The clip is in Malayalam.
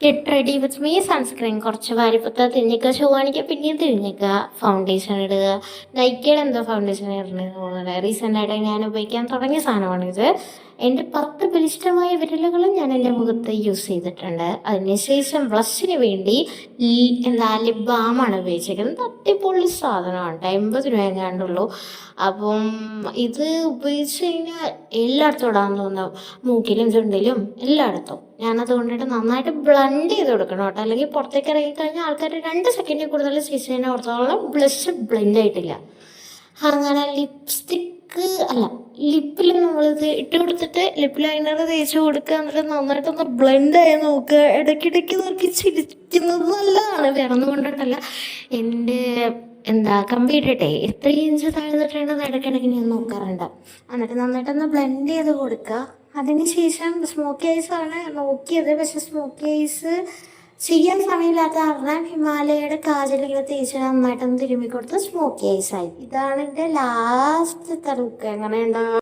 Get ready with me sunscreen കുറച്ച് വാരിപ്പത്ത തിരിഞ്ഞിക്കുക, ഷൂ കാണിക്കുക, പിന്നെയും തിരിഞ്ഞിക്കുക, ഫൗണ്ടേഷൻ ഇടുക. നൈക്കയുടെ എന്തോ ഫൗണ്ടേഷൻ ഇടണമെന്ന് തോന്നുന്നത് റീസെൻ്റായിട്ട് ഞാൻ ഉപയോഗിക്കാൻ തുടങ്ങിയ സാധനമാണിത്. എൻ്റെ 10 ബലിഷ്ടമായ വിരലുകളും ഞാൻ എൻ്റെ മുഖത്ത് യൂസ് ചെയ്തിട്ടുണ്ട്. അതിനുശേഷം ബ്ലഷിന് വേണ്ടി ലിപ് ബാമാണ് ഉപയോഗിച്ചിരിക്കുന്നത്. അടിപൊളി സാധനമാണ്, 80 രൂപ എങ്ങാണ്ടുള്ളൂ. അപ്പം ഇത് ഉപയോഗിച്ച് കഴിഞ്ഞാൽ എല്ലായിടത്തും ഇടാൻ തോന്നും, മൂക്കിലും ചുണ്ടിലും എല്ലായിടത്തും. ഞാനത് കൊണ്ടിട്ട് നന്നായിട്ട് ബ്ലെൻഡ് ചെയ്ത് കൊടുക്കണം കേട്ടോ, അല്ലെങ്കിൽ പുറത്തേക്ക് ഇറങ്ങിക്കഴിഞ്ഞാൽ ആൾക്കാർ 2 സെക്കൻഡിൽ കൂടുതൽ സ്റ്റിച്ചിനെ ഓർത്തോളം ബ്ലഷ് ബ്ലെൻഡ് ആയിട്ടില്ല. അങ്ങനെ ലിപ്സ്റ്റിക്ക് അല്ല, ലിപ്പിൽ നമ്മളിത് ഇട്ട് കൊടുത്തിട്ട് ലിപ്പ് ലൈനർ തേച്ച് കൊടുക്കുക, എന്നിട്ട് നന്നായിട്ടൊന്ന് ബ്ലെൻഡ് ആയി നോക്കുക. ഇടയ്ക്കിടയ്ക്ക് നോക്കി ചിരിക്കുന്നത് നല്ലതാണ്, വേറൊന്നും കൊണ്ടിട്ടല്ല. എൻ്റെ കമ്പിയിട്ടെ എത്ര ഇഞ്ച് താഴ്ന്നിട്ടുണ്ടെന്ന് ഇടയ്ക്കിടയ്ക്ക് ഞാൻ നോക്കാറുണ്ട്. എന്നിട്ട് നന്നായിട്ടൊന്ന് ബ്ലെൻഡ് ചെയ്ത് കൊടുക്കുക. അതിനുശേഷം സ്മോക്കി ഐസാണ് നോക്കിയത്, പക്ഷെ സ്മോക്കി ഐസ് ചെയ്യാൻ സമയമില്ലാത്ത കാരണം ഹിമാലയയുടെ കാജലിങ്ങനെ തേച്ച് നന്നായിട്ടൊന്ന് തിരുമ്മി കൊടുത്ത് സ്മോക്കി ഐസായി. ഇതാണ് എൻ്റെ ലാസ്റ്റത്തെ ലുക്ക്. എങ്ങനെയുണ്ടാവും?